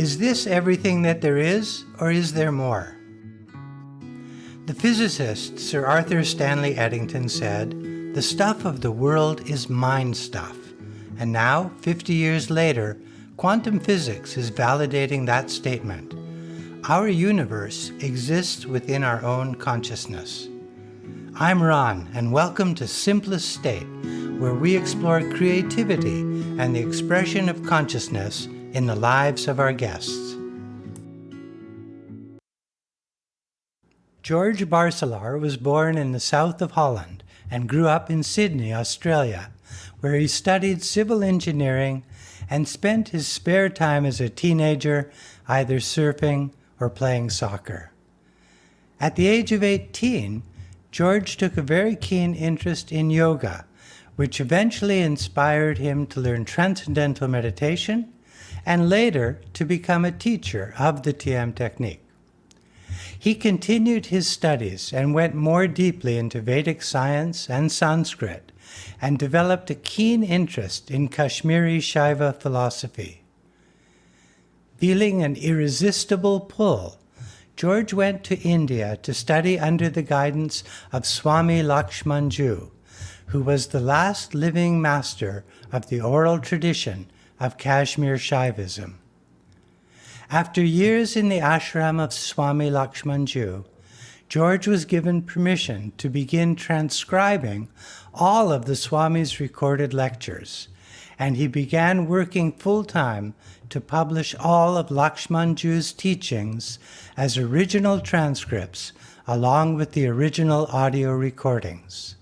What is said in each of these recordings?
Is this everything that there is, or is there more? The physicist Sir Arthur Stanley Eddington said, "The stuff of the world is mind stuff." And now, 50 years later, quantum physics is validating that statement. Our universe exists within our own consciousness. I'm Ron, and welcome to Simplest State, where we explore creativity and the expression of consciousness in the lives of our guests. George Barselaar was born in the south of Holland and grew up in Sydney, Australia, where he studied civil engineering and spent his spare time as a teenager either surfing or playing soccer. At the age of 18, George took a very keen interest in yoga, which eventually inspired him to learn Transcendental Meditation and later to become a teacher of the TM technique. He continued his studies and went more deeply into Vedic Science and Sanskrit and developed a keen interest in Kashmiri Shaiva Philosophy. Feeling an irresistible pull, George went to India to study under the guidance of Swami Lakshmanjoo, who was the last living master of the oral tradition of Kashmir Shaivism. After years in the ashram of Swami Lakshmanjoo, George was given permission to begin transcribing all of the Swami's recorded lectures, and he began working full-time to publish all of Lakshmanjoo's teachings as original transcripts along with the original audio recordings.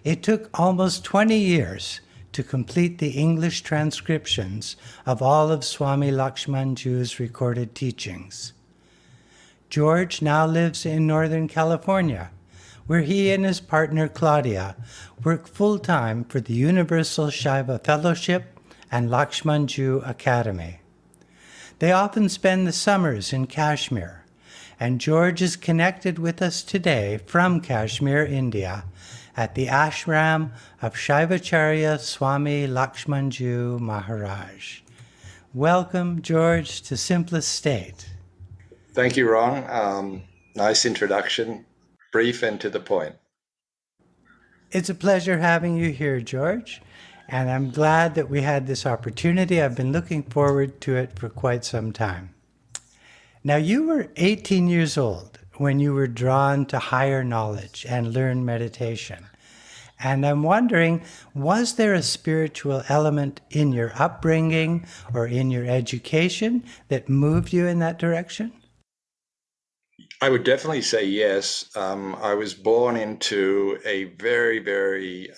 It took almost 20 years to complete the English transcriptions of all of Swami Lakshmanjoo's recorded teachings. George now lives in Northern California, where he and his partner Claudia work full-time for the Universal Shiva Fellowship and Lakshmanjoo Academy. They often spend the summers in Kashmir, and George is connected with us today from Kashmir, India, at the ashram of Shivacharya Swami Lakshmanjoo Maharaj. Welcome, George, to Simplest State. Thank you, Ron. Nice introduction, brief and to the point. It's a pleasure having you here, George, and I'm glad that we had this opportunity. I've been looking forward to it for quite some time. Now, you were 18 years old when you were drawn to higher knowledge and learn meditation. And I'm wondering, was there a spiritual element in your upbringing or in your education that moved you in that direction? I would definitely say yes. I was born into a very, very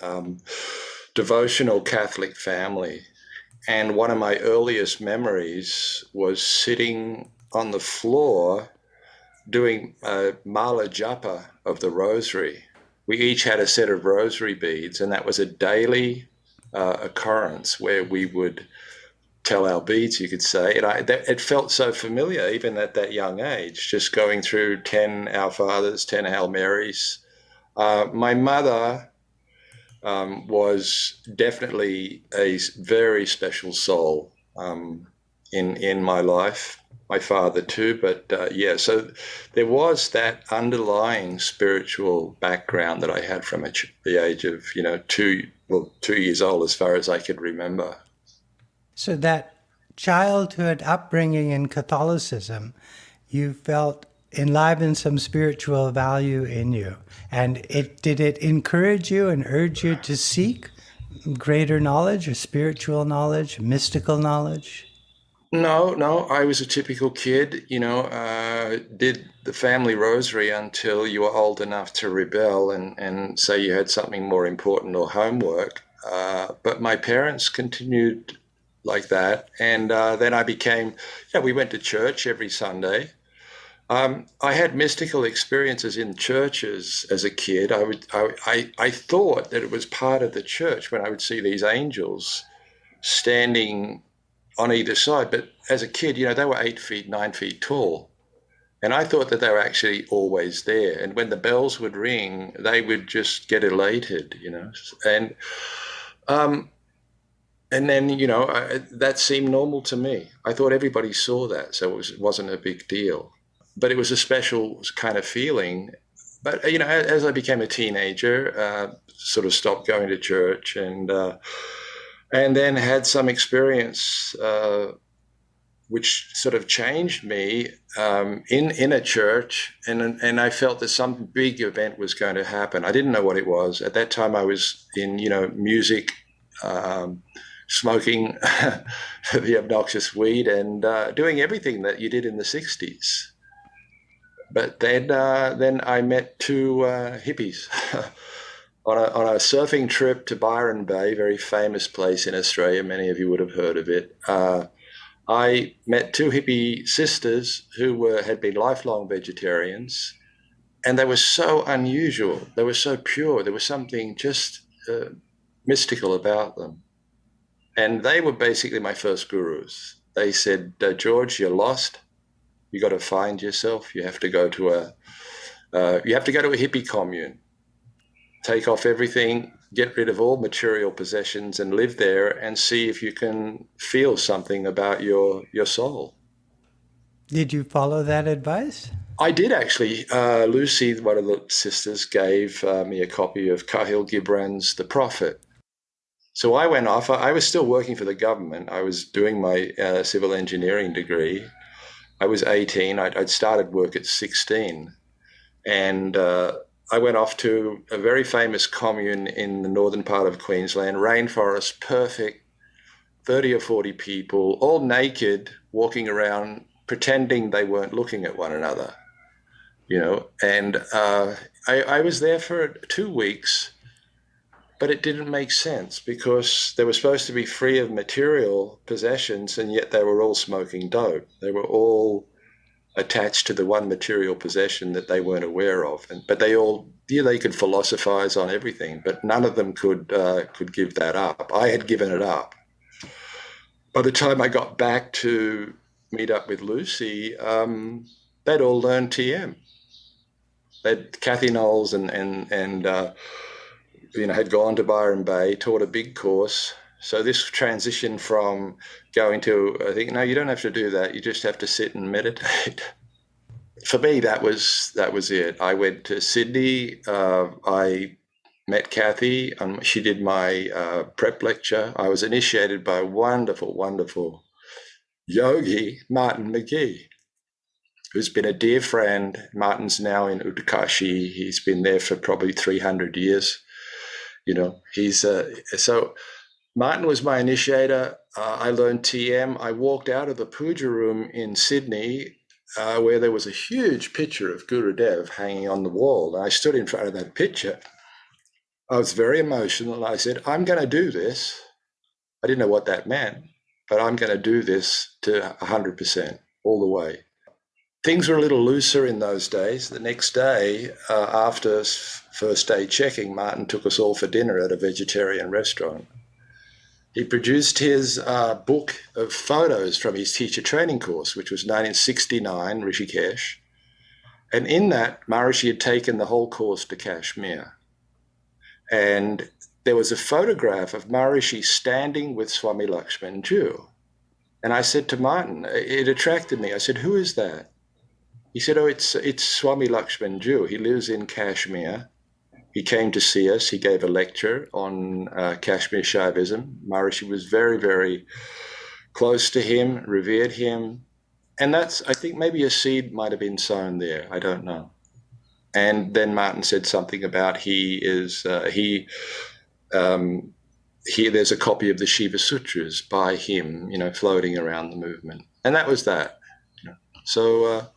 devotional Catholic family. And one of my earliest memories was sitting on the floor doing Mala Japa of the Rosary. We each had a set of rosary beads, and that was a daily occurrence where we would tell our beads, you could say. And it felt so familiar, even at that young age, just going through 10 Our Fathers, 10 Hail Marys. My mother was definitely a very special soul in my life. My father too, but so there was that underlying spiritual background that I had from the age of 2 years old, as far as I could remember. So that childhood upbringing in Catholicism, you felt enlivened some spiritual value in you, and did it encourage you and urge you to seek greater knowledge or spiritual knowledge, mystical knowledge? No, I was a typical kid, did the family rosary until you were old enough to rebel and say you had something more important or homework. But my parents continued like that. And then I became, we went to church every Sunday. I had mystical experiences in churches as a kid. I thought that it was part of the church when I would see these angels standing on either side, but as a kid, they were 8 feet, 9 feet tall. And I thought that they were actually always there. And when the bells would ring, they would just get elated, And And then, that seemed normal to me. I thought everybody saw that, so it wasn't a big deal. But it was a special kind of feeling. But, as I became a teenager, sort of stopped going to church and then had some experience which sort of changed me in a church, and I felt that some big event was going to happen. I didn't know what it was. At that time, I was in, music, smoking the obnoxious weed, and doing everything that you did in the 60s. But then I met two hippies on a surfing trip to Byron Bay, very famous place in Australia. Many of you would have heard of it. I met two hippie sisters who had been lifelong vegetarians, and they were so unusual. They were so pure. There was something just mystical about them. And they were basically my first gurus. They said, George, you're lost. You got to find yourself. You have to go to a hippie commune. Take off everything, get rid of all material possessions, and live there and see if you can feel something about your soul. Did you follow that advice? I did, actually. Lucy, one of the sisters, gave me a copy of Kahlil Gibran's The Prophet. So I went off. I was still working for the government. I was doing my civil engineering degree. I was 18. I'd started work at 16. And I went off to a very famous commune in the northern part of Queensland, rainforest, perfect, 30 or 40 people, all naked, walking around, pretending they weren't looking at one another, And I was there for 2 weeks, but it didn't make sense because they were supposed to be free of material possessions, and yet they were all smoking dope. They were all attached to the one material possession that they weren't aware of. But they all, they could philosophize on everything, but none of them could give that up. I had given it up. By the time I got back to meet up with Lucy, they'd all learned TM. Kathy Knowles and had gone to Byron Bay, taught a big course. So this transition from going to, I think, no, you don't have to do that. You just have to sit and meditate. For me, that was it. I went to Sydney. I met Kathy. She did my prep lecture. I was initiated by a wonderful, wonderful yogi, Martin McGee, who's been a dear friend. Martin's now in Utkashi. He's been there for probably 300 years. So Martin was my initiator. I learned TM. I walked out of the puja room in Sydney where there was a huge picture of Gurudev hanging on the wall. And I stood in front of that picture. I was very emotional. I said, I'm going to do this. I didn't know what that meant, but I'm going to do this to 100%, all the way. Things were a little looser in those days. The next day, after first day checking, Martin took us all for dinner at a vegetarian restaurant. He produced his book of photos from his teacher training course, which was 1969, Rishikesh. And in that, Maharishi had taken the whole course to Kashmir. And there was a photograph of Maharishi standing with Swami Lakshmanjoo. And I said to Martin, it attracted me. I said, who is that? He said, oh, it's Swami Lakshmanjoo. He lives in Kashmir. He came to see us. He gave a lecture on Kashmiri Shaivism. Maharishi was very, very close to him, revered him. And that's, I think maybe a seed might have been sown there. I don't know. And then Martin said something about there's a copy of the Shiva Sutras by him, floating around the movement. And that was that. So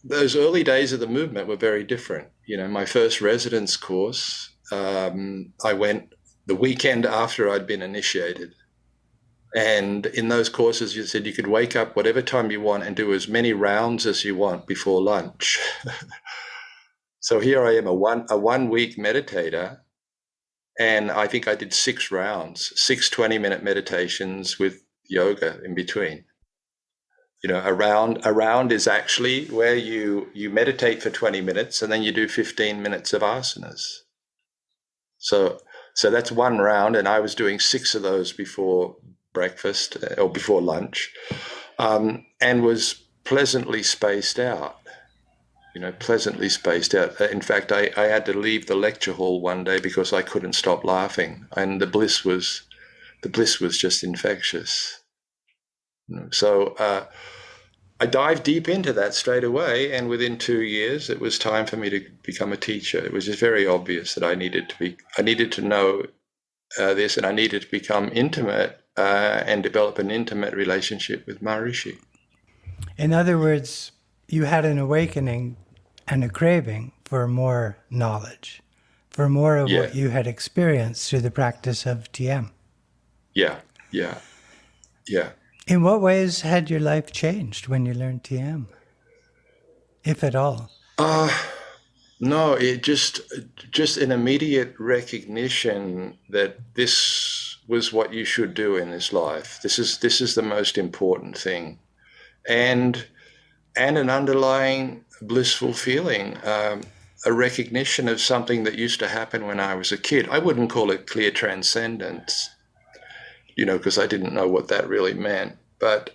those early days of the movement were very different. My first residence course, I went the weekend after I'd been initiated. And in those courses, you said you could wake up whatever time you want and do as many rounds as you want before lunch. So here I am, a 1 week meditator. And I think I did 6 rounds, 6 20-minute meditations with yoga in between. A round is actually where you meditate for 20 minutes and then you do 15 minutes of asanas. So So that's one round, and I was doing 6 of those before breakfast or before lunch, and was pleasantly spaced out. Pleasantly spaced out. In fact, I had to leave the lecture hall one day because I couldn't stop laughing, and the bliss was just infectious. So I dived deep into that straight away, and within 2 years, it was time for me to become a teacher. It was just very obvious that I needed to know this, and I needed to become intimate and develop an intimate relationship with Maharishi. In other words, you had an awakening and a craving for more knowledge, for more of what you had experienced through the practice of TM. Yeah. In what ways had your life changed when you learned TM, if at all? No, it just an immediate recognition that this was what you should do in this life. This is the most important thing, and an underlying blissful feeling, a recognition of something that used to happen when I was a kid. I wouldn't call it clear transcendence, because I didn't know what that really meant. But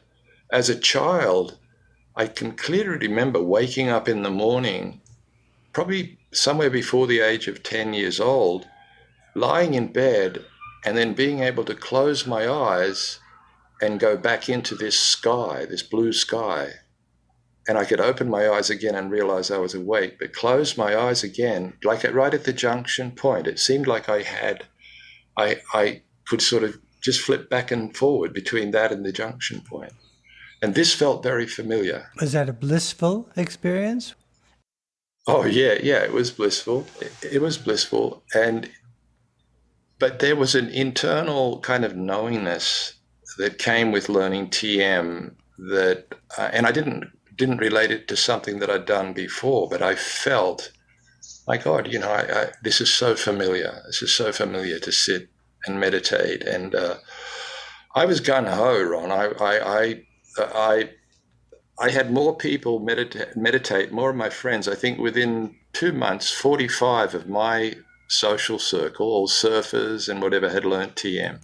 as a child, I can clearly remember waking up in the morning, probably somewhere before the age of 10 years old, lying in bed and then being able to close my eyes and go back into this sky, this blue sky. And I could open my eyes again and realize I was awake, but close my eyes again, like right at the junction point. It seemed like I could sort of just flip back and forward between that and the junction point. And this felt very familiar. Was that a blissful experience? Oh, yeah, it was blissful. It was blissful. But there was an internal kind of knowingness that came with learning TM that, and I didn't relate it to something that I'd done before, but I felt, my God, this is so familiar. This is so familiar to sit and meditate. And I was gung-ho, Ron. I had more people meditate, more of my friends. I think within 2 months, 45 of my social circle, all surfers and whatever, had learnt TM.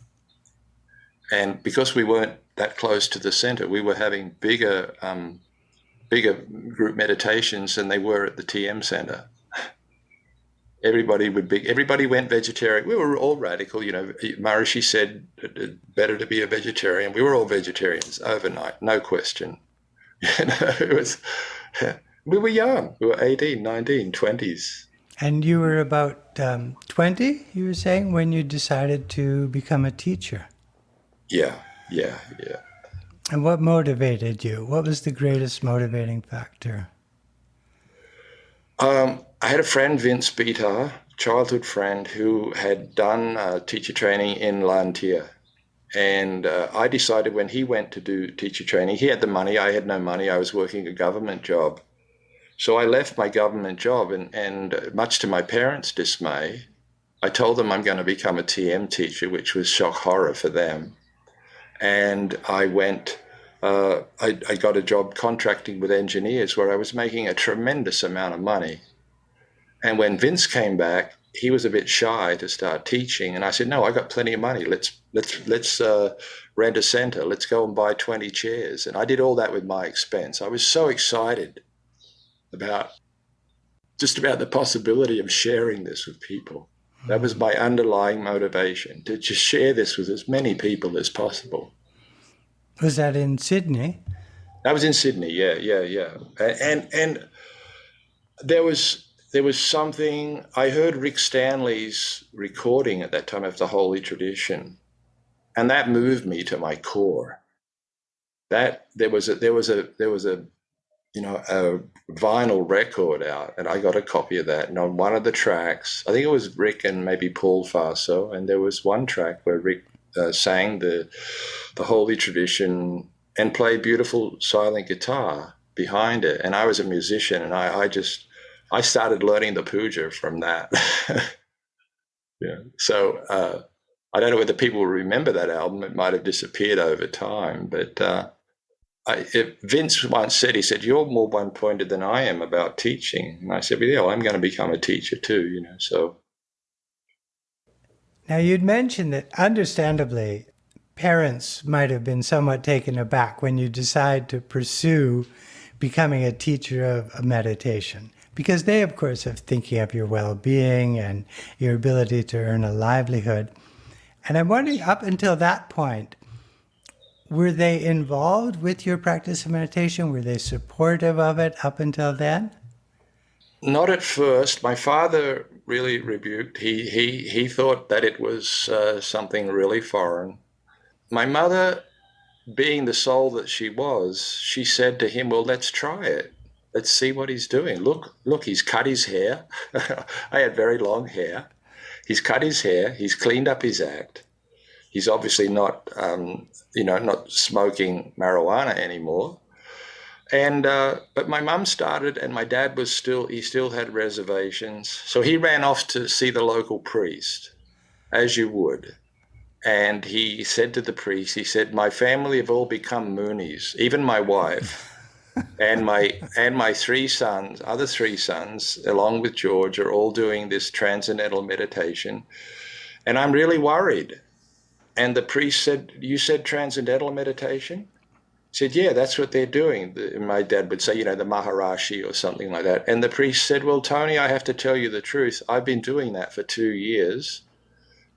And because we weren't that close to the center, we were having bigger group meditations than they were at the TM center. Everybody went vegetarian. We were all radical. Maharishi said better to be a vegetarian. We were all vegetarians overnight, no question. We were young. We were 18, 19, 20s. And you were about 20, you were saying, when you decided to become a teacher. Yeah. And what motivated you? What was the greatest motivating factor? I had a friend, Vince Beatar, childhood friend, who had done teacher training in Lantia. And I decided when he went to do teacher training, he had the money, I had no money, I was working a government job. So I left my government job and much to my parents' dismay, I told them I'm going to become a TM teacher, which was shock horror for them. And I went, I got a job contracting with engineers where I was making a tremendous amount of money. And when Vince came back, he was a bit shy to start teaching. And I said, no, I got plenty of money. Let's rent a center. Let's go and buy 20 chairs. And I did all that with my expense. I was so excited about the possibility of sharing this with people. That was my underlying motivation, to just share this with as many people as possible. Was that in Sydney? I was in Sydney, yeah. And there was something, I heard Rick Stanley's recording at that time of the Holy Tradition, and that moved me to my core. That there was a vinyl record out, and I got a copy of that. And on one of the tracks, I think it was Rick and maybe Paul Faso, and there was one track where Rick sang the Holy Tradition and played beautiful silent guitar behind it. And I was a musician, and I started learning the puja from that. Yeah. So I don't know whether people will remember that album. It might have disappeared over time, but Vince once said, he said, you're more one-pointed than I am about teaching. And I said, well, yeah, I'm going to become a teacher too, so. Now, you'd mentioned that, understandably, parents might have been somewhat taken aback when you decide to pursue becoming a teacher of meditation, because they, of course, are thinking of your well-being and your ability to earn a livelihood. And I'm wondering, up until that point, were they involved with your practice of meditation? Were they supportive of it up until then? Not at first. My father really rebuked. He thought that it was something really foreign. My mother, being the soul that she was, she said to him, "Well, let's try it. Let's see what he's doing. Look, he's cut his hair." I had very long hair. He's cut his hair. He's cleaned up his act. He's obviously not, not smoking marijuana anymore. And but my mum started, and my dad he still had reservations. So he ran off to see the local priest, as you would. And he said to the priest, he said, "My family have all become Moonies, even my wife." And my other three sons, along with George, are all doing this transcendental meditation. And I'm really worried. And the priest said, "You said transcendental meditation?" He said, "Yeah, that's what they're doing." My dad would say, the Maharishi or something like that. And the priest said, "Well, Tony, I have to tell you the truth. I've been doing that for 2 years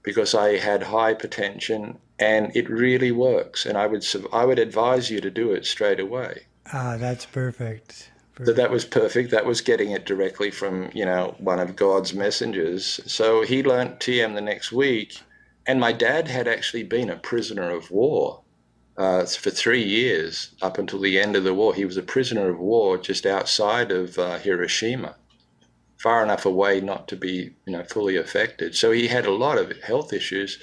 because I had hypertension, and it really works. And I would advise you to do it straight away." Ah, that's perfect. So that was perfect. That was getting it directly from, one of God's messengers. So he learnt TM the next week. And my dad had actually been a prisoner of war for 3 years up until the end of the war. He was a prisoner of war just outside of Hiroshima, far enough away not to be, fully affected. So he had a lot of health issues.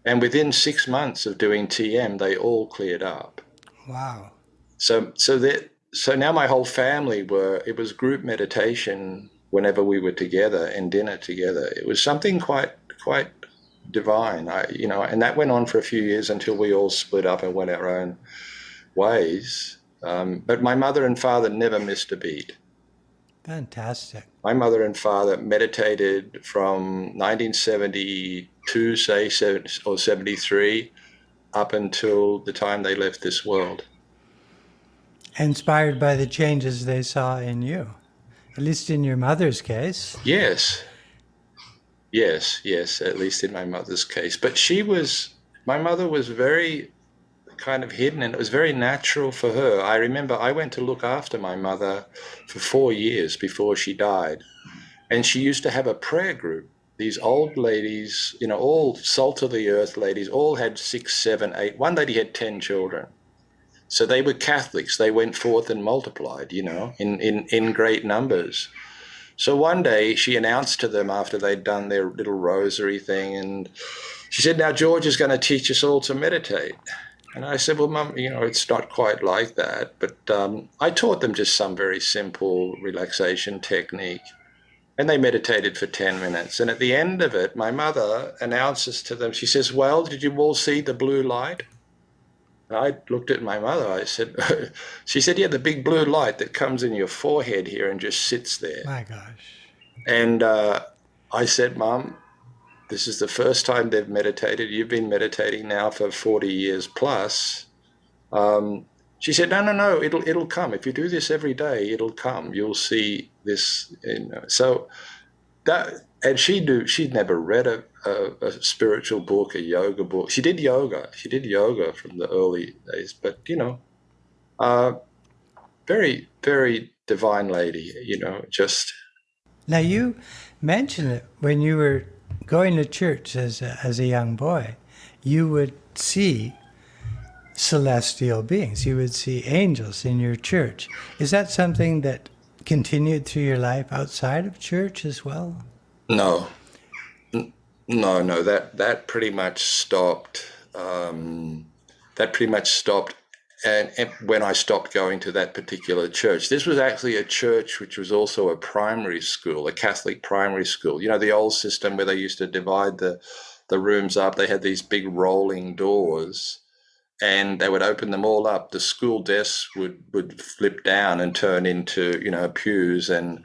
And within 6 months of doing TM, they all cleared up. Wow. So now my whole family it was group meditation whenever we were together and dinner together. It was something quite divine, and that went on for a few years until we all split up and went our own ways. But my mother and father never missed a beat. Fantastic. My mother and father meditated from 1972, say, or 73, up until the time they left this world. Inspired by the changes they saw in you, at least in your mother's case. Yes, at least in my mother's case. But my mother was very kind of hidden, and it was very natural for her. I remember I went to look after my mother for 4 years before she died. And she used to have a prayer group. These old ladies, all salt of the earth ladies, all had 6, 7, 8. One lady had 10 children. So they were Catholics. They went forth and multiplied, in great numbers. So one day she announced to them after they'd done their little rosary thing, and she said, "Now George is going to teach us all to meditate." And I said, "Well, Mum, it's not quite like that." But I taught them just some very simple relaxation technique. And they meditated for 10 minutes. And at the end of it, my mother announces to them, she says, "Well, did you all see the blue light?" And I looked at my mother. I said, she said, "Yeah, the big blue light that comes in your forehead here and just sits there." My gosh. And I said, "Mum, this is the first time they've meditated. You've been meditating now for 40 years plus." She said, No, it'll come. If you do this every day, it'll come. You'll see this. So that, and she'd never read a spiritual book, a yoga book. She did yoga from the early days, but very, very divine lady, just. Now, you mentioned that when you were going to church as a young boy, you would see celestial beings. You would see angels in your church. Is that something that continued through your life outside of church as well? No. That pretty much stopped. That pretty much stopped, and when I stopped going to that particular church. This was actually a church which was also a primary school, a Catholic primary school. The old system where they used to divide the rooms up. They had these big rolling doors, and they would open them all up. The school desks would flip down and turn into, pews. And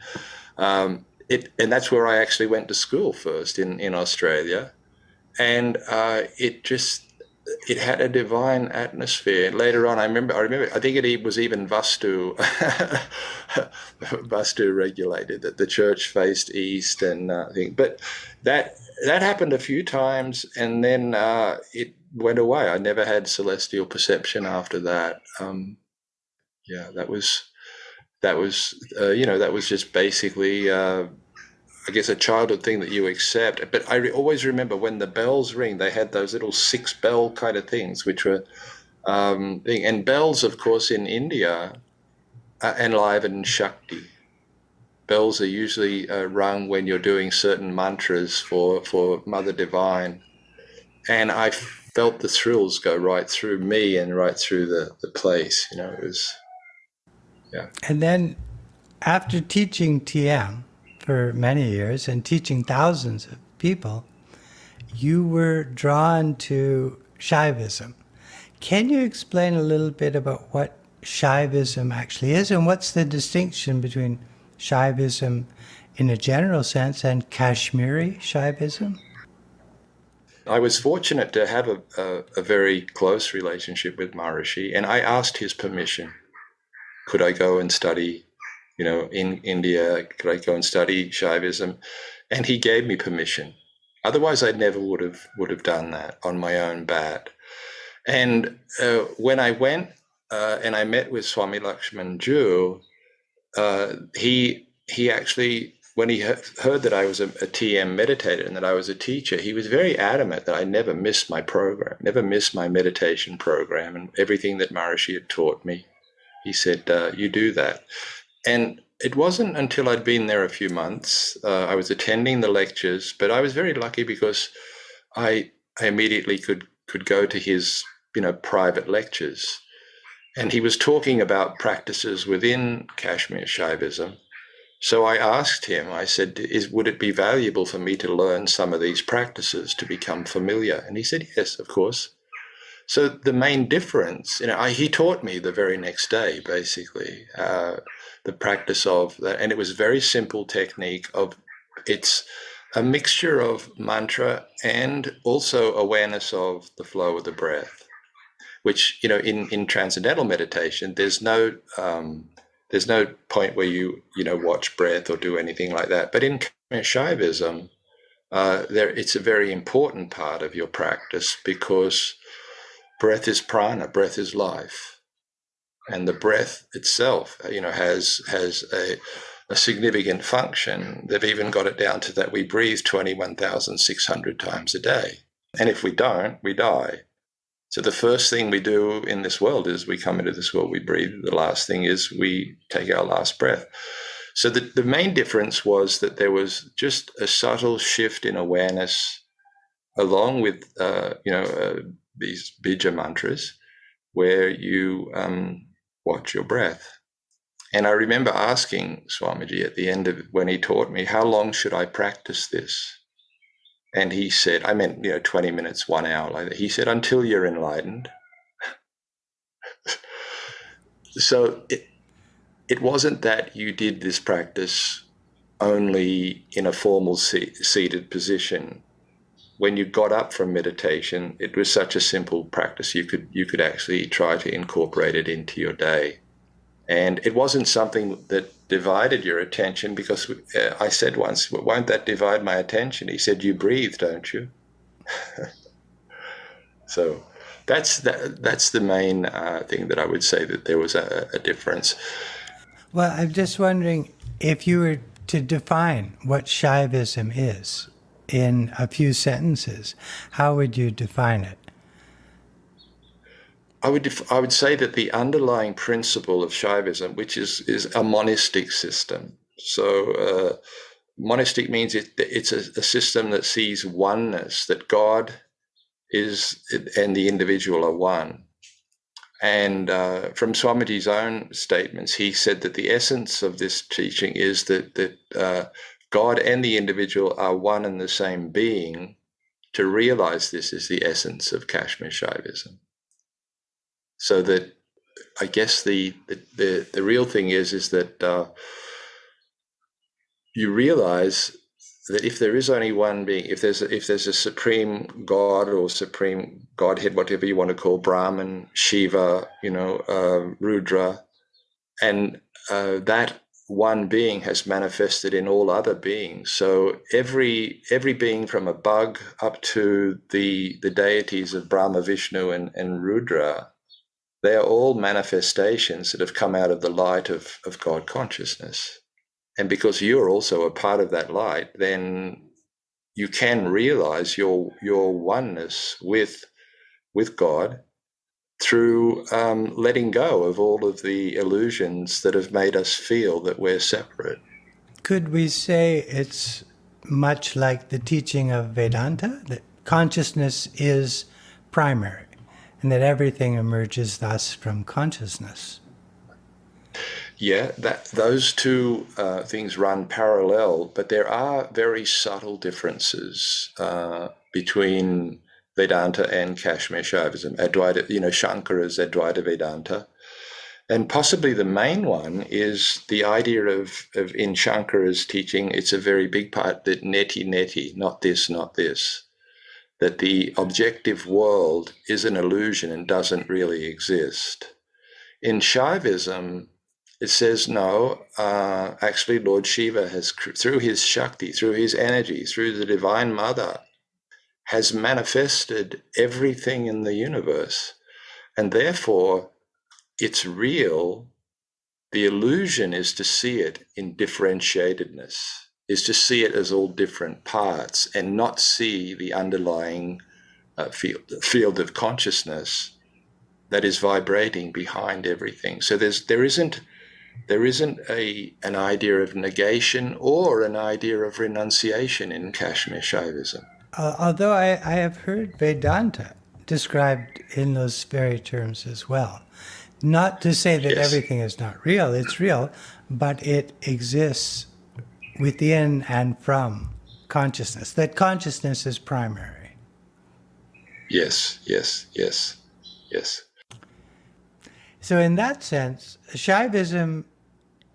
and that's where I actually went to school first in Australia. and it had a divine atmosphere. Later on, I remember. I think it was even Vastu, Vastu regulated that the church faced east, and I think. But that happened a few times, and then it went away. I never had celestial perception after that. Yeah, that was that was just basically. I guess a childhood thing that you accept. But I always remember when the bells ring, they had those little 6-bell kind of things, which were and bells, of course, in India enliven Shakti. Bells are usually rung when you're doing certain mantras for Mother Divine, and I felt the thrills go right through me and right through the place. It was yeah. And then after teaching TM for many years and teaching thousands of people, you were drawn to Shaivism. Can you explain a little bit about what Shaivism actually is, and what's the distinction between Shaivism in a general sense and Kashmiri Shaivism? I was fortunate to have a very close relationship with Maharishi, and I asked his permission. Could I go and study, in India? Could I go and study Shaivism? And he gave me permission. Otherwise, I never would have done that on my own bat. And when I went and I met with Swami Lakshmanjoo, he actually, when he heard that I was a TM meditator and that I was a teacher, he was very adamant that I never miss my program, never miss my meditation program, and everything that Maharishi had taught me. He said, you do that. And it wasn't until I'd been there a few months, I was attending the lectures, but I was very lucky because I immediately could go to his, private lectures. And he was talking about practices within Kashmir Shaivism. So I asked him, I said, would it be valuable for me to learn some of these practices to become familiar? And he said, yes, of course. So the main difference, he taught me the very next day, basically, the practice of that. And it was a very simple technique it's a mixture of mantra and also awareness of the flow of the breath, which, in transcendental meditation, there's no point where you watch breath or do anything like that. But in Shaivism, it's a very important part of your practice because breath is prana, breath is life, and the breath itself, has a significant function. They've even got it down to that we breathe 21,600 times a day, and if we don't, we die. So the first thing we do in this world is we come into this world, we breathe. The last thing is we take our last breath. So the main difference was that there was just a subtle shift in awareness along with, these bija mantras where you watch your breath. And I remember asking Swamiji at the end of when he taught me, how long should I practice this? And he said, I meant, 20 minutes, 1 hour like that. He said, until you're enlightened. So it wasn't that you did this practice only in a formal seated position. When you got up from meditation, it was such a simple practice. You could actually try to incorporate it into your day. And it wasn't something that divided your attention because I said once, won't that divide my attention? He said, you breathe, don't you? So that's the main thing that I would say that there was a difference. Well, I'm just wondering if you were to define what Shaivism is in a few sentences, how would you define it? I would say that the underlying principle of Shaivism, which is a monistic system. So monistic means it's a system that sees oneness, that God is and the individual are one. And from Swamiji's own statements, he said that the essence of this teaching is that God and the individual are one and the same being. To realize this is the essence of Kashmir Shaivism. So that I guess the real thing is that you realize that if there is only one being, if there's a supreme God or supreme Godhead, whatever you want to call Brahman, Shiva, Rudra, and that one being has manifested in all other beings. So every being from a bug up to the deities of Brahma, Vishnu, and Rudra, they are all manifestations that have come out of the light of God consciousness. And because you're also a part of that light, then you can realize your oneness with God through letting go of all of the illusions that have made us feel that we're separate. Could we say it's much like the teaching of Vedanta, that consciousness is primary and that everything emerges thus from consciousness? Yeah, those two things run parallel, but there are very subtle differences between Vedanta and Kashmir Shaivism, Advaita, Shankara's Advaita Vedanta. And possibly the main one is the idea of in Shankara's teaching, it's a very big part that neti, not this, that the objective world is an illusion and doesn't really exist. In Shaivism, it says no, actually Lord Shiva has, through his Shakti, through his energy, through the Divine Mother, has manifested everything in the universe. And therefore, it's real. The illusion is to see it in differentiatedness, is to see it as all different parts and not see the underlying field of consciousness that is vibrating behind everything. So there isn't an idea of negation or an idea of renunciation in Kashmir Shaivism. Although I have heard Vedanta described in those very terms as well. Not to say that Yes. everything is not real, it's real, but it exists within and from consciousness, that consciousness is primary. Yes. So in that sense, Shaivism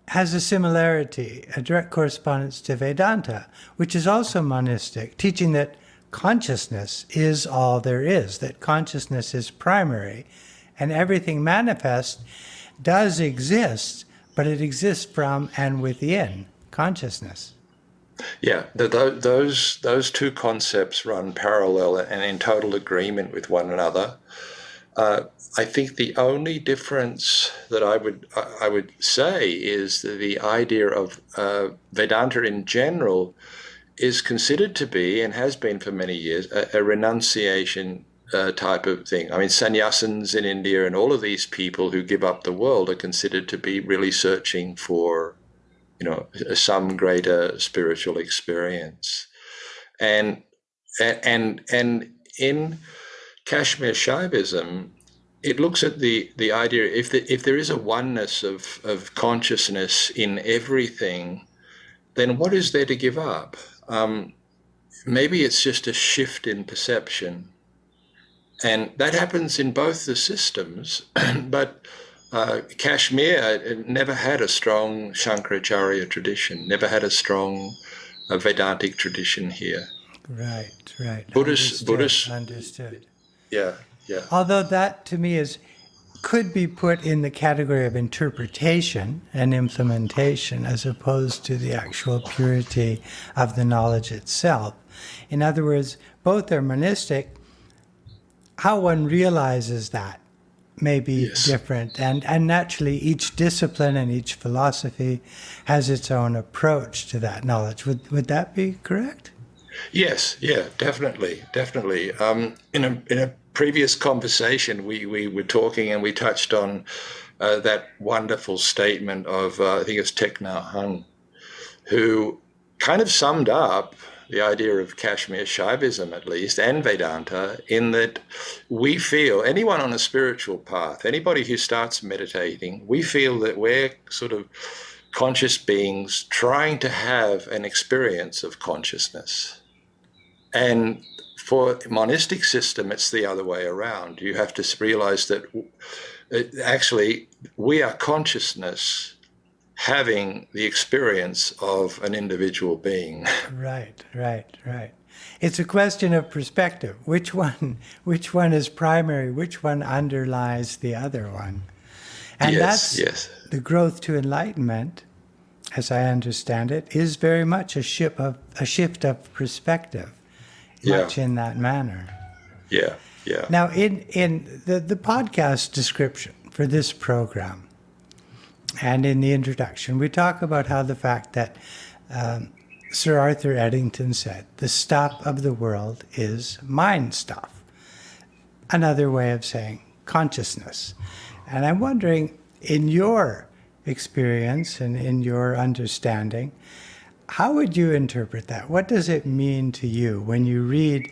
has a similarity, a direct correspondence to Vedanta, which is also monistic, teaching that consciousness is all there is, that consciousness is primary, and everything manifest does exist, but it exists from and within consciousness. Yeah, those two concepts run parallel and in total agreement with one another. I think the only difference that I would say is that the idea of Vedanta in general is considered to be, and has been for many years, a renunciation type of thing. I mean, sannyasins in India and all of these people who give up the world are considered to be really searching for, some greater spiritual experience. And in Kashmir Shaivism, it looks at the idea if there is a oneness of consciousness in everything, then what is there to give up? Maybe it's just a shift in perception. And that happens in both the systems, but Kashmir never had a strong Shankaracharya tradition, never had a strong Vedantic tradition here. Right. Buddhist. Understood. Yeah. Although that to me could be put in the category of interpretation and implementation as opposed to the actual purity of the knowledge itself. In other words, both are monistic. How one realizes that may be different. And naturally, each discipline and each philosophy has its own approach to that knowledge. Would that be correct? Yes, yeah, definitely. In a previous conversation, we were talking and we touched on that wonderful statement of, I think it's Thich Nhat Hanh, who kind of summed up the idea of Kashmir Shaivism, at least, and Vedanta, in that we feel, anyone on a spiritual path, anybody who starts meditating, we feel that we're sort of conscious beings trying to have an experience of consciousness. And for monistic system, it's the other way around. You have to realize that actually we are consciousness having the experience of an individual being. Right. It's a question of perspective. Which one is primary? Which one underlies the other one? And Yes. The growth to enlightenment, as I understand it, is very much a shift of perspective, much in that manner. Yeah. Now, in the podcast description for this program, and in the introduction, we talk about how the fact that Sir Arthur Eddington said, the stuff of the world is mind stuff. Another way of saying consciousness. And I'm wondering, in your experience and in your understanding, how would you interpret that? What does it mean to you when you read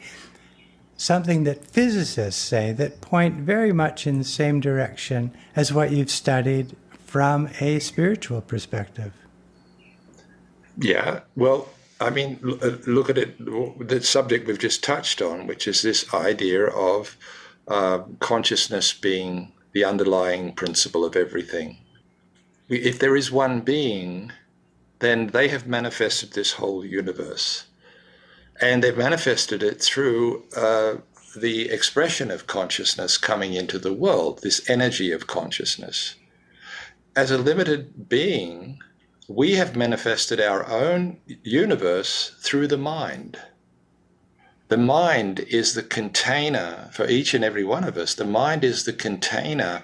something that physicists say that point very much in the same direction as what you've studied from a spiritual perspective? Yeah, well, I mean, look at it, the subject we've just touched on, which is this idea of consciousness being the underlying principle of everything. If there is one being, then they have manifested this whole universe. And they've manifested it through the expression of consciousness coming into the world, this energy of consciousness. As a limited being, we have manifested our own universe through the mind. The mind is the container for each and every one of us. The mind is the container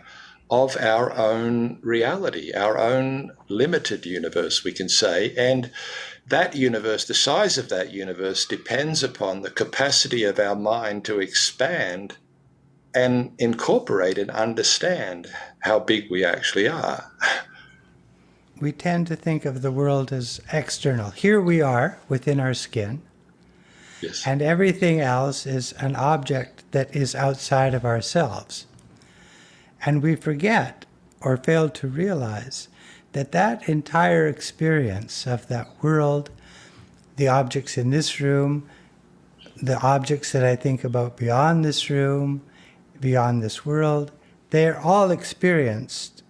of our own reality, our own limited universe, we can say. And that universe, the size of that universe, depends upon the capacity of our mind to expand and incorporate and understand how big we actually are. We tend to think of the world as external. Here we are within our skin. Yes. And everything else is an object that is outside of ourselves. And we forget or fail to realize that that entire experience of that world, the objects in this room, the objects that I think about beyond this room, beyond this world, they're all experienced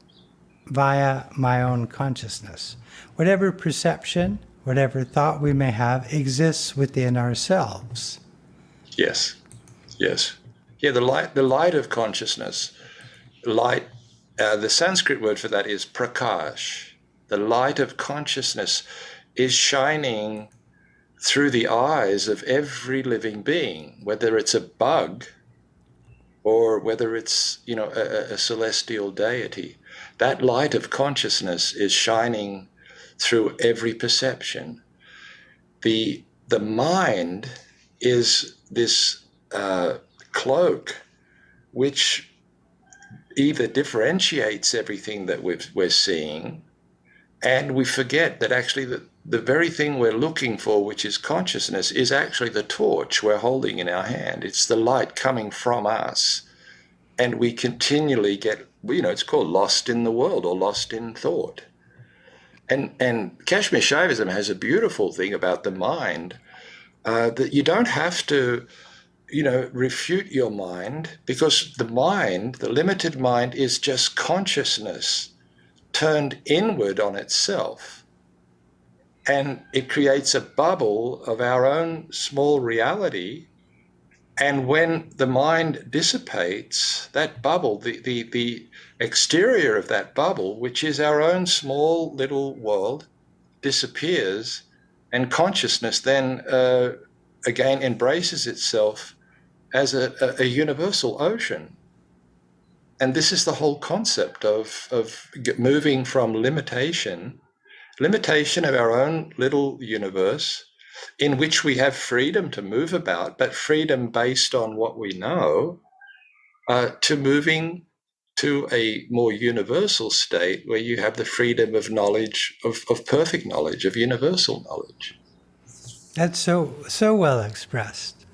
via my own consciousness. Whatever perception, whatever thought we may have exists within ourselves. Yes. Yeah, the light of consciousness. Light, the Sanskrit word for that is prakash. The light of consciousness is shining through the eyes of every living being, whether it's a bug or whether it's, a celestial deity. That light of consciousness is shining through every perception. The mind is this cloak which either differentiates everything that we're seeing, and we forget that actually the very thing we're looking for, which is consciousness, is actually the torch we're holding in our hand. It's the light coming from us. And we continually get, it's called lost in the world or lost in thought. And Kashmir Shaivism has a beautiful thing about the mind, that you don't have to refute your mind, because the mind, the limited mind, is just consciousness turned inward on itself. And it creates a bubble of our own small reality. And when the mind dissipates, that bubble, the exterior of that bubble, which is our own small little world, disappears, and consciousness then again embraces itself as a universal ocean. And this is the whole concept of moving from limitation of our own little universe, in which we have freedom to move about, but freedom based on what we know, to moving to a more universal state where you have the freedom of knowledge, of perfect knowledge, of universal knowledge. That's so well expressed.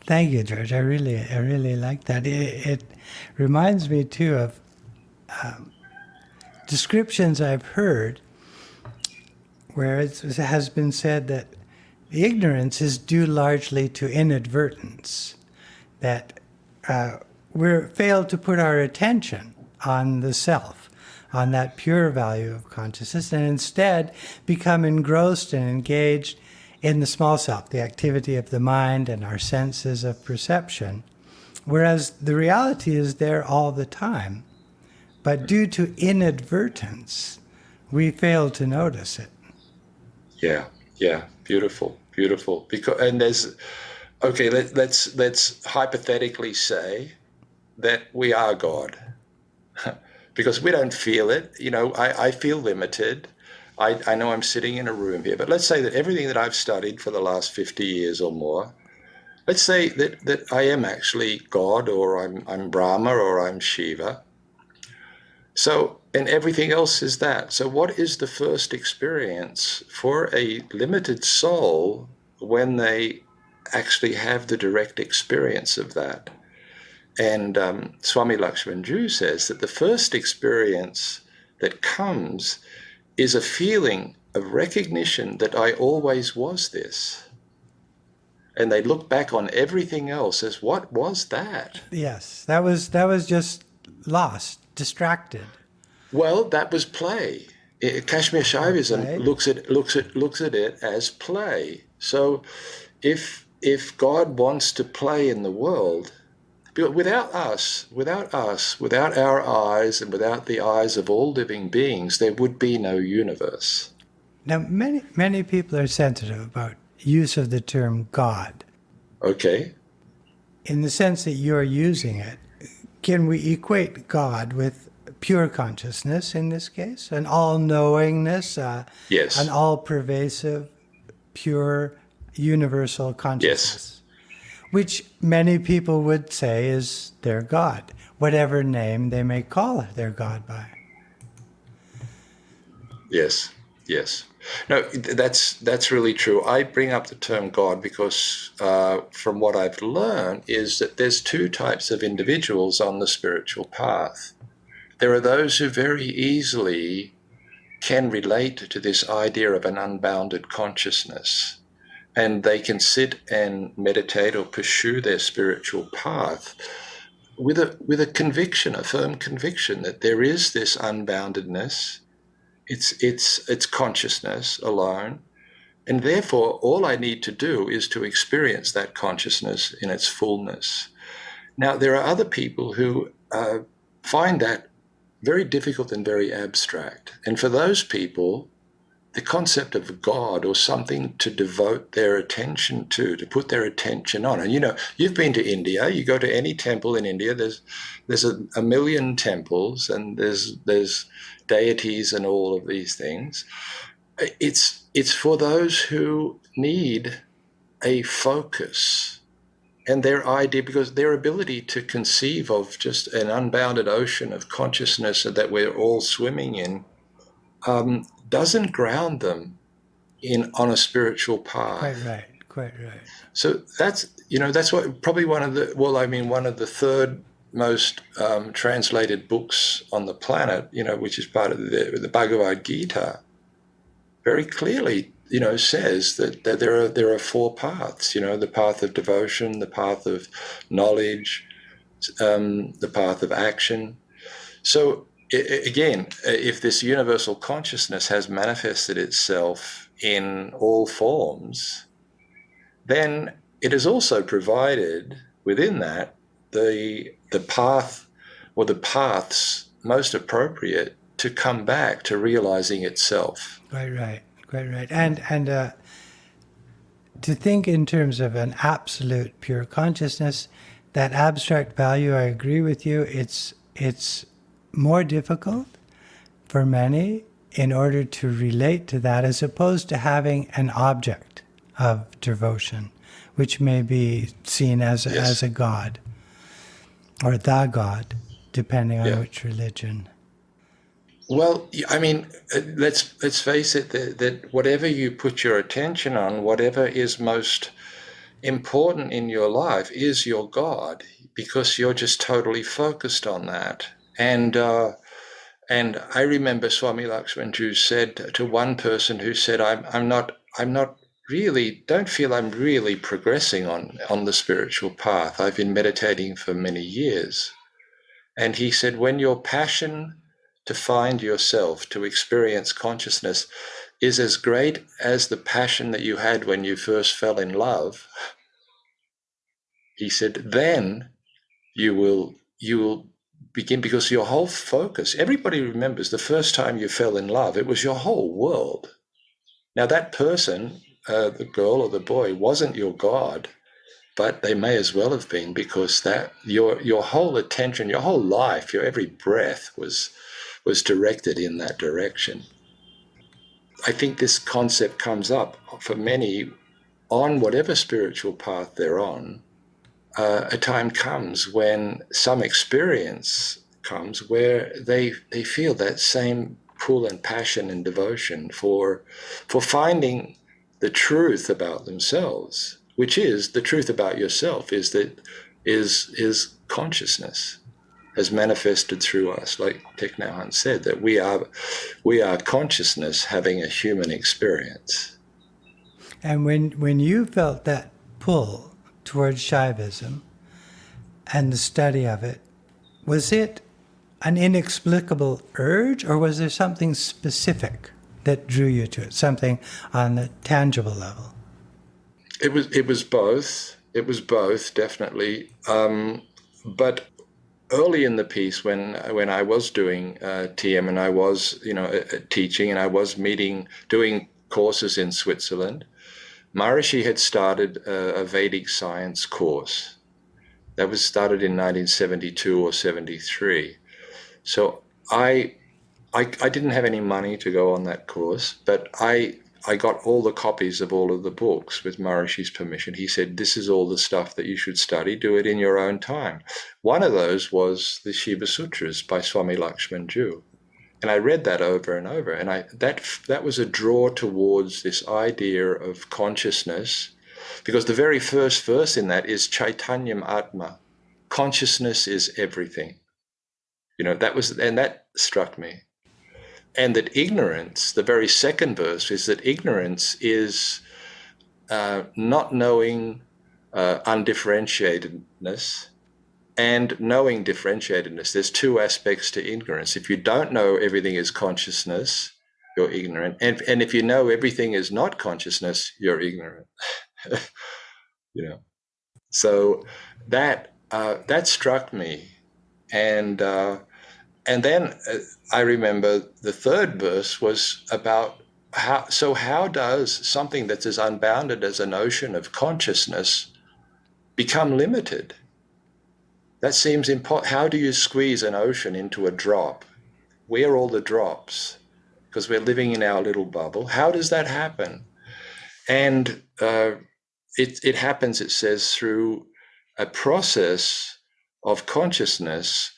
Thank you, George. I really like that. It reminds me too of descriptions I've heard where it has been said that the ignorance is due largely to inadvertence, that we're failed to put our attention on the self, on that pure value of consciousness and instead become engrossed and engaged in the small self, the activity of the mind and our senses of perception. Whereas the reality is there all the time. But due to inadvertence, we fail to notice it. Yeah, yeah, beautiful, beautiful. Because let's hypothetically say that we are God, because we don't feel it. I feel limited. I know I'm sitting in a room here, but let's say that everything that I've studied for the last 50 years or more, let's say that I am actually God, or I'm Brahma, or I'm Shiva. So, and everything else is that. So what is the first experience for a limited soul when they actually have the direct experience of that? And Swami Lakshmanjoo says that the first experience that comes is a feeling of recognition that I always was this. And they look back on everything else as, what was that? Yes, that was just lost, distracted. Well, that was play. Kashmir Shaivism Right? looks at it as play. So, if God wants to play in the world, without us, without our eyes, and without the eyes of all living beings, there would be no universe. Now, many people are sensitive about use of the term God. Okay. In the sense that you're using it, can we equate God with pure consciousness in this case? An all-knowingness, Yes. an all-pervasive, pure, universal consciousness, which many people would say is their God, whatever name they may call their God by. Yes. Yes. No, that's really true. I bring up the term God because from what I've learned is that there's two types of individuals on the spiritual path. There are those who very easily can relate to this idea of an unbounded consciousness, and they can sit and meditate or pursue their spiritual path with a conviction, a firm conviction that there is this unboundedness. It's consciousness alone, and therefore all I need to do is to experience that consciousness in its fullness. Now, there are other people who find that very difficult and very abstract. And for those people, the concept of God or something to devote their attention to put their attention on. And you've been to India. You go to any temple in India. There's a million temples, and there's deities and all of these things. It's for those who need a focus. And their idea, because their ability to conceive of just an unbounded ocean of consciousness that we're all swimming in, doesn't ground them on a spiritual path. Quite right. So that's what probably one of the third most translated books on the planet, which is part of the Bhagavad Gita, very clearly says that there are four paths, the path of devotion, the path of knowledge, the path of action. So again, if this universal consciousness has manifested itself in all forms, then it has also provided within that the path or the paths most appropriate to come back to realizing itself. Quite right. And to think in terms of an absolute pure consciousness, that abstract value, I agree with you, it's more difficult for many in order to relate to that, as opposed to having an object of devotion, which may be seen as a god or the god, depending on which religion. Well, I mean, let's face it, that whatever you put your attention on, whatever is most important in your life is your God, because you're just totally focused on that. And I remember Swami Lakshmanjoo said to one person who said, I'm not really, don't feel I'm really progressing on the spiritual path. I've been meditating for many years. And he said, when your passion to find yourself, to experience consciousness, is as great as the passion that you had when you first fell in love, he said, then you will begin, because your whole focus, everybody remembers the first time you fell in love, it was your whole world. Now that person, the girl or the boy, wasn't your God, but they may as well have been, because that your whole attention, your whole life, your every breath was directed in that direction. I think this concept comes up for many on whatever spiritual path they're on. A time comes when some experience comes where they feel that same pull and passion and devotion for finding the truth about themselves, which is the truth about yourself, is consciousness has manifested through us, like Thich Nhat Hanh said, that we are consciousness having a human experience. And when you felt that pull towards Shaivism and the study of it, was it an inexplicable urge, or was there something specific that drew you to it, something on the tangible level? It was both. It was both, definitely. But early in the piece, when I was doing TM and I was, teaching, and I was doing courses in Switzerland, Maharishi had started a Vedic science course. That was started in 1972 or 73. So I didn't have any money to go on that course, but I got all the copies of all of the books with Maharishi's permission. He said, this is all the stuff that you should study. Do it in your own time. One of those was the Shiva Sutras by Swami Lakshmanjoo. And I read that over and over. And that was a draw towards this idea of consciousness, because the very first verse in that is Chaitanyam Atma. Consciousness is everything. That struck me. And that ignorance, the very second verse, is that ignorance is not knowing undifferentiatedness and knowing differentiatedness. There's two aspects to ignorance. If you don't know everything is consciousness, you're ignorant. And if you know everything is not consciousness, you're ignorant. So that struck me. And then I remember the third verse was about how does something that's as unbounded as an ocean of consciousness become limited? That seems impossible. How do you squeeze an ocean into a drop? Where are all the drops? Because we're living in our little bubble. How does that happen? And it happens, it says, through a process of consciousness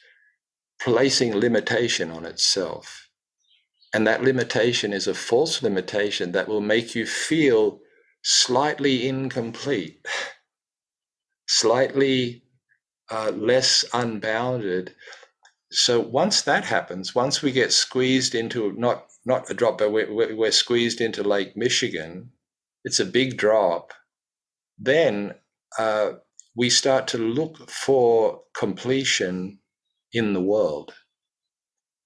placing limitation on itself. And that limitation is a false limitation that will make you feel slightly incomplete, slightly less unbounded. So once that happens, once we get squeezed into not a drop, but we're squeezed into Lake Michigan, it's a big drop, then we start to look for completion in the world.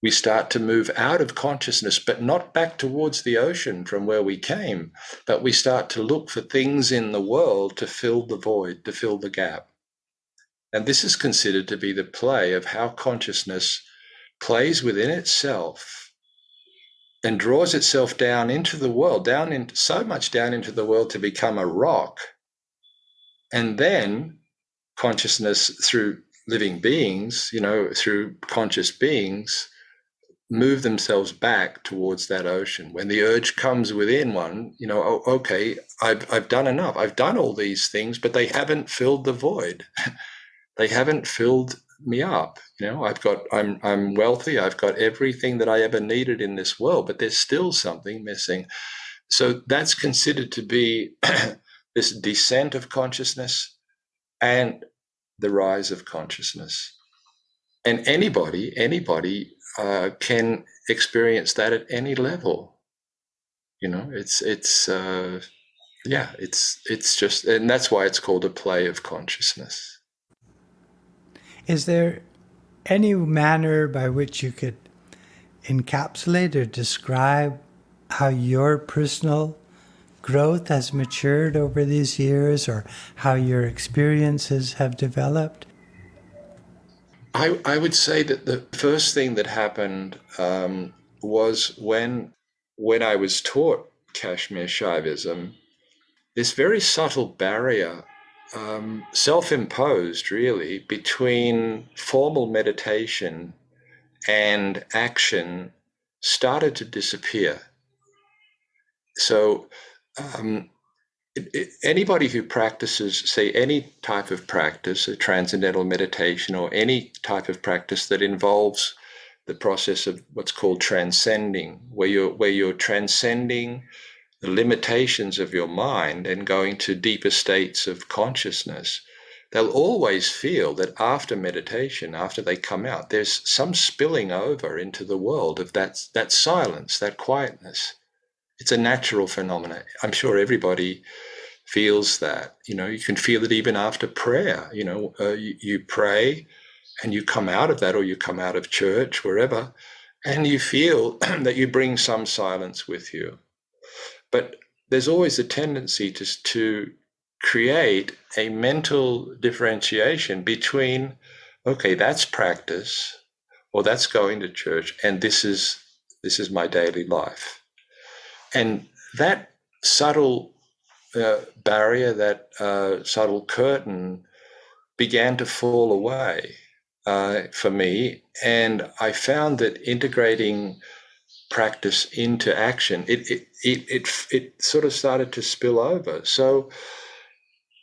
We start to move out of consciousness, but not back towards the ocean from where we came, but we start to look for things in the world to fill the void, to fill the gap. And this is considered to be the play of how consciousness plays within itself and draws itself down into the world, so much down into the world to become a rock. And then consciousness, through living beings, through conscious beings, move themselves back towards that ocean. When the urge comes within one, okay, I've done enough. I've done all these things, but they haven't filled the void. They haven't filled me up. I'm wealthy. I've got everything that I ever needed in this world, but there's still something missing. So that's considered to be this descent of consciousness and the rise of consciousness. And anybody can experience that at any level. It's just, and that's why it's called a play of consciousness. Is there any manner by which you could encapsulate or describe how your personal growth has matured over these years, or how your experiences have developed? I would say that the first thing that happened was when I was taught Kashmir Shaivism, this very subtle barrier, self-imposed really, between formal meditation and action started to disappear. So anybody who practices, say, any type of practice, a transcendental meditation, or any type of practice that involves the process of what's called transcending, where you're transcending the limitations of your mind and going to deeper states of consciousness, they'll always feel that after meditation, after they come out, there's some spilling over into the world of that silence, that quietness. It's a natural phenomenon. I'm sure everybody feels that. You can feel it even after prayer. You pray and you come out of that, or you come out of church, wherever, and you feel that you bring some silence with you. But there's always a tendency to create a mental differentiation between, okay, that's practice, or that's going to church, and this is my daily life. And that subtle barrier, that subtle curtain began to fall away for me. And I found that integrating practice into action, it sort of started to spill over. So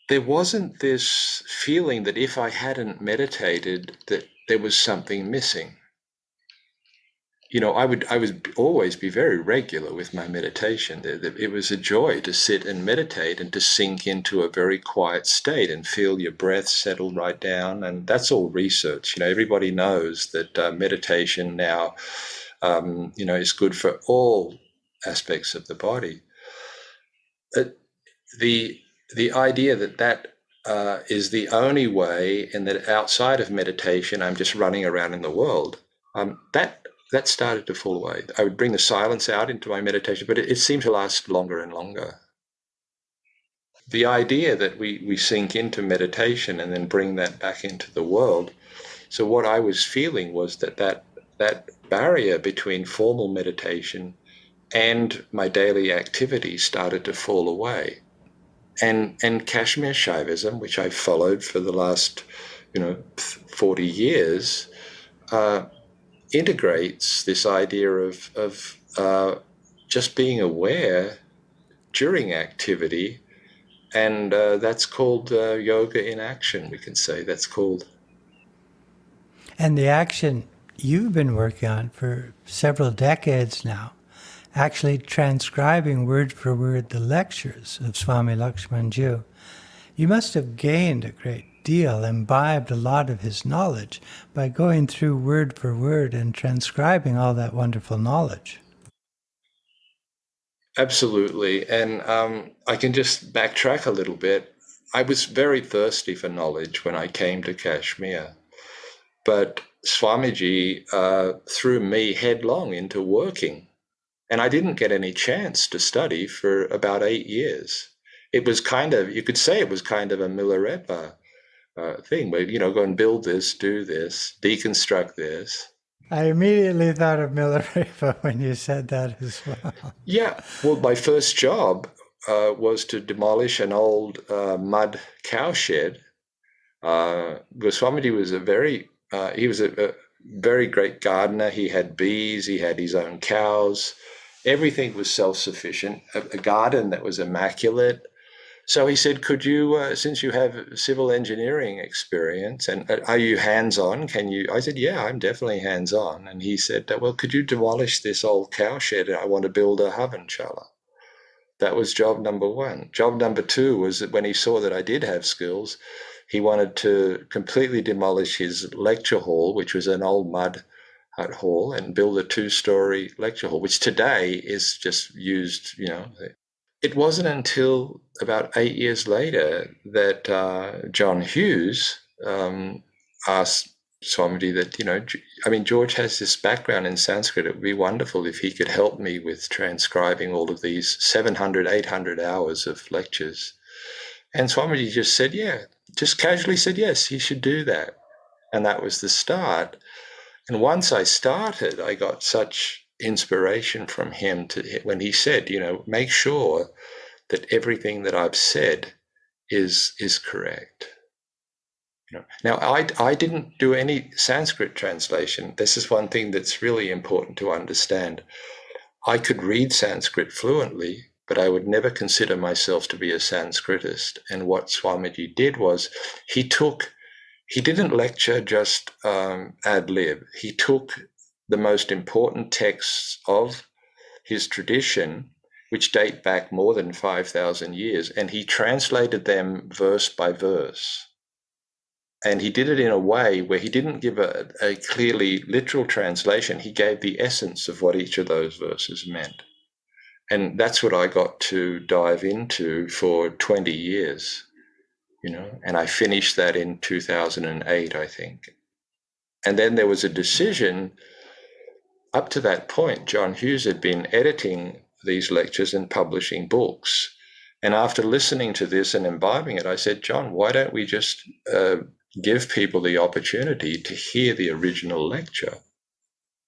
there wasn't this feeling that if I hadn't meditated, that there was something missing. I would always be very regular with my meditation. It was a joy to sit and meditate and to sink into a very quiet state and feel your breath settle right down. And that's all research. Everybody knows that meditation now, is good for all aspects of the body. The idea that is the only way, and that outside of meditation, I'm just running around in the world, that started to fall away. I would bring the silence out into my meditation, but it seemed to last longer and longer. The idea that we sink into meditation and then bring that back into the world. So what I was feeling was that barrier between formal meditation and my daily activities started to fall away. And Kashmir Shaivism, which I followed for the last 40 years, integrates this idea of just being aware during activity, and that's called yoga in action, we can say. That's called. And the action you've been working on for several decades now, actually transcribing word for word the lectures of Swami Lakshmanjoo, you must have gained a great deal, imbibed a lot of his knowledge by going through word for word and transcribing all that wonderful knowledge. Absolutely. And I can just backtrack a little bit. I was very thirsty for knowledge when I came to Kashmir, but Swamiji threw me headlong into working, and I didn't get any chance to study for about 8 years. It was you could say it was kind of a Milarepa thing, where, go and build this, do this, deconstruct this. I immediately thought of Milarepa when you said that as well. Yeah, well, my first job was to demolish an old mud cowshed. Swamiji was he was a very great gardener. He had bees, he had his own cows. Everything was self-sufficient, a garden that was immaculate. So he said, could you, since you have civil engineering experience, and are you hands-on? I said, yeah, I'm definitely hands-on. And he said, well, could you demolish this old cowshed? I want to build a Havanshala. That was job number one. Job number two was that when he saw that I did have skills, he wanted to completely demolish his lecture hall, which was an old mud hut hall, and build a 2-story lecture hall, which today is just used, It wasn't until about 8 years later that John Hughes asked Swamiji that, George has this background in Sanskrit. It would be wonderful if he could help me with transcribing all of these 700, 800 hours of lectures. And Swamiji just said, just casually said, yes, he should do that. And that was the start. And once I started, I got such inspiration from him when he said, make sure that everything that I've said is correct. Now, I didn't do any Sanskrit translation. This is one thing that's really important to understand. I could read Sanskrit fluently, but I would never consider myself to be a Sanskritist. And what Swamiji did was he didn't lecture just ad lib. He took the most important texts of his tradition, which date back more than 5,000 years, and he translated them verse by verse. And he did it in a way where he didn't give a clearly literal translation. He gave the essence of what each of those verses meant. And that's what I got to dive into for 20 years, and I finished that in 2008, I think. And then there was a decision. Up to that point, John Hughes had been editing these lectures and publishing books. And after listening to this and imbibing it, I said, John, why don't we just give people the opportunity to hear the original lecture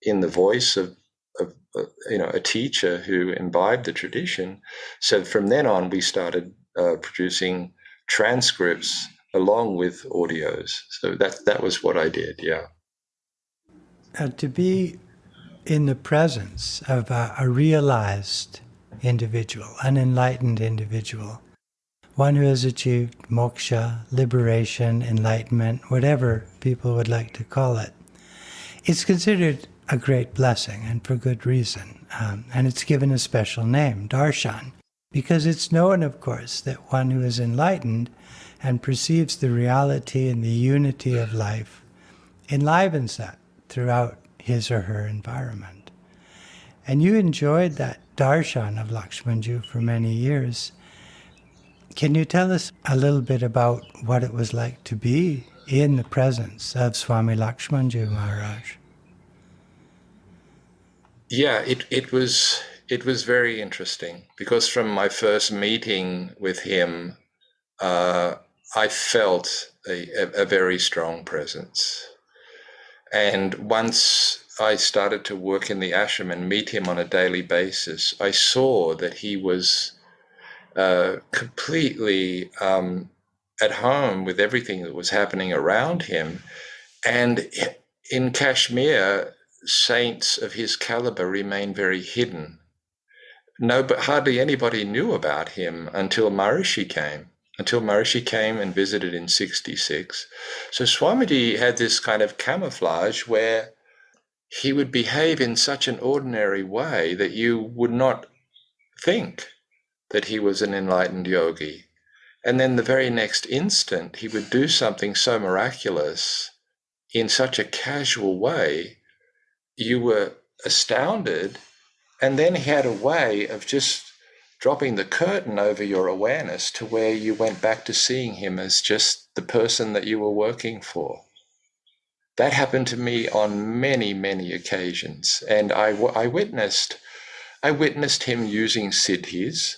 in the voice of a teacher who imbibed the tradition? So from then on, we started producing transcripts along with audios. So that was what I did, yeah. To be in the presence of a realized individual, an enlightened individual, one who has achieved moksha, liberation, enlightenment, whatever people would like to call it, it's considered a great blessing, and for good reason. And it's given a special name, darshan, because it's known, of course, that one who is enlightened and perceives the reality and the unity of life enlivens that throughout his or her environment. And you enjoyed that darshan of Lakshmanjoo for many years. Can you tell us a little bit about what it was like to be in the presence of Swami Lakshmanjoo Maharaj? Yeah, it was very interesting, because from my first meeting with him, I felt a very strong presence. And once I started to work in the ashram and meet him on a daily basis, I saw that he was completely at home with everything that was happening around him. And in Kashmir, saints of his caliber remain very hidden. No, but hardly anybody knew about him until Maharishi came and visited in 66. So Swamiji had this kind of camouflage where he would behave in such an ordinary way that you would not think that he was an enlightened yogi. And then the very next instant, he would do something so miraculous in such a casual way, you were astounded. And then he had a way of just dropping the curtain over your awareness to where you went back to seeing him as just the person that you were working for. That happened to me on many, many occasions. And I witnessed him using siddhis.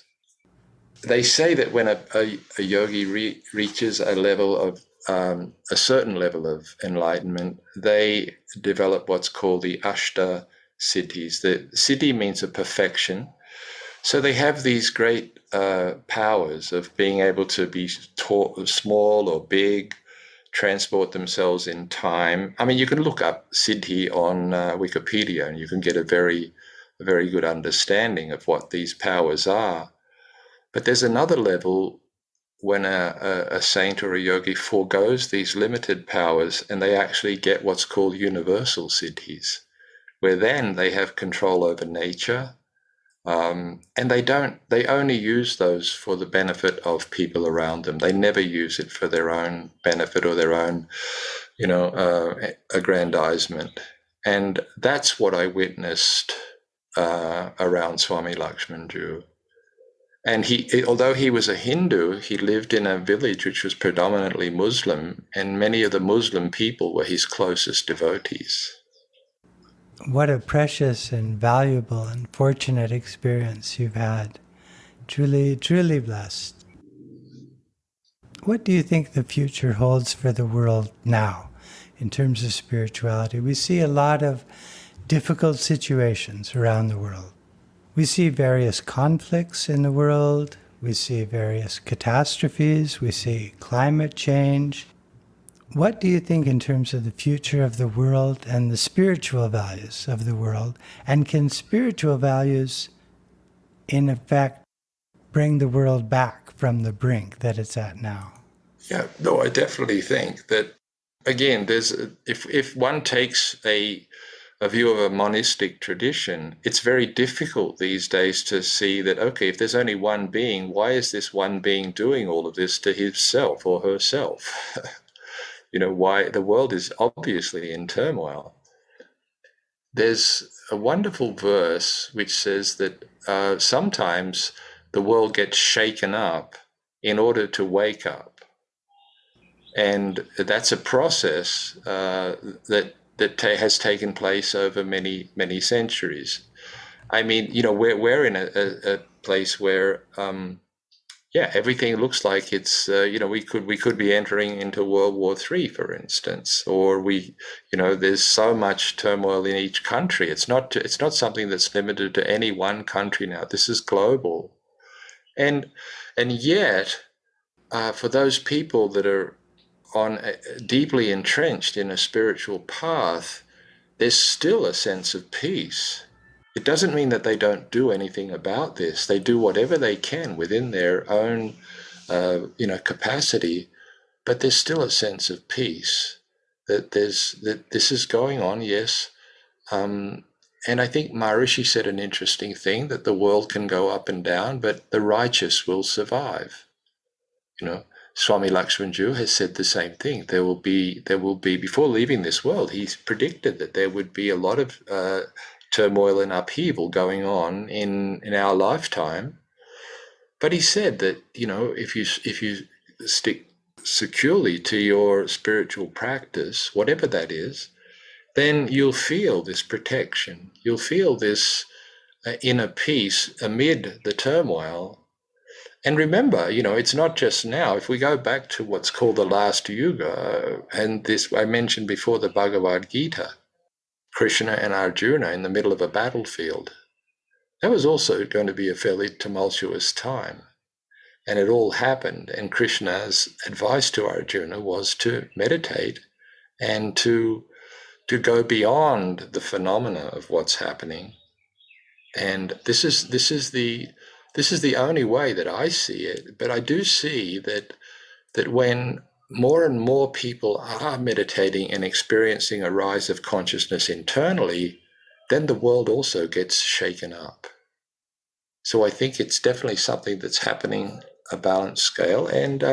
They say that when a yogi reaches a level of a certain level of enlightenment, they develop what's called the ashta siddhis. The siddhi means a perfection. So they have these great powers of being able to be small or big, transport themselves in time. I mean, you can look up siddhi on Wikipedia and you can get a very good understanding of what these powers are. But there's another level when a saint or a yogi foregoes these limited powers and they actually get what's called universal siddhis, where then they have control over nature, and they only use those for the benefit of people around them. They never use it for their own benefit or their own, aggrandizement. And that's what I witnessed around Swami Lakshmanjoo. And although he was a Hindu, he lived in a village which was predominantly Muslim, and many of the Muslim people were his closest devotees. What a precious and valuable and fortunate experience you've had. Truly, truly blessed. What do you think the future holds for the world now in terms of spirituality? We see a lot of difficult situations around the world. We see various conflicts in the world. We see various catastrophes. We see climate change. What do you think in terms of the future of the world and the spiritual values of the world? And can spiritual values, in effect, bring the world back from the brink that it's at now? Yeah, no, I definitely think that, again, if one takes a view of a monistic tradition, it's very difficult these days to see that, okay, if there's only one being, why is this one being doing all of this to himself or herself? Why the world is obviously in turmoil. There's a wonderful verse which says that sometimes the world gets shaken up in order to wake up. And that's a process that has taken place over many, many centuries. I mean, we're in a place where, everything looks like it's, we could be entering into World War III, for instance, or there's so much turmoil in each country. It's not something that's limited to any one country now. This is global, and yet, for those people that are deeply entrenched in a spiritual path, there's still a sense of peace. It doesn't mean that they don't do anything about this. They do whatever they can within their own, capacity, but there's still a sense of peace that this is going on. Yes, and I think Maharishi said an interesting thing, that the world can go up and down, but the righteous will survive. Swami Lakshmanjoo has said the same thing. There will be before leaving this world, he's predicted that there would be a lot of turmoil and upheaval going on in our lifetime. But he said that, if you stick securely to your spiritual practice, whatever that is, then you'll feel this protection. You'll feel this inner peace amid the turmoil. And remember, it's not just now. If we go back to what's called the last yuga, and this I mentioned before, the Bhagavad Gita, Krishna and Arjuna in the middle of a battlefield, that was also going to be a fairly tumultuous time. And it all happened. And Krishna's advice to Arjuna was to meditate and to go beyond the phenomena of what's happening. And this is the only way that I see it. But I do see that when more and more people are meditating and experiencing a rise of consciousness internally, then the world also gets shaken up. So I think it's definitely something that's happening a balanced scale, and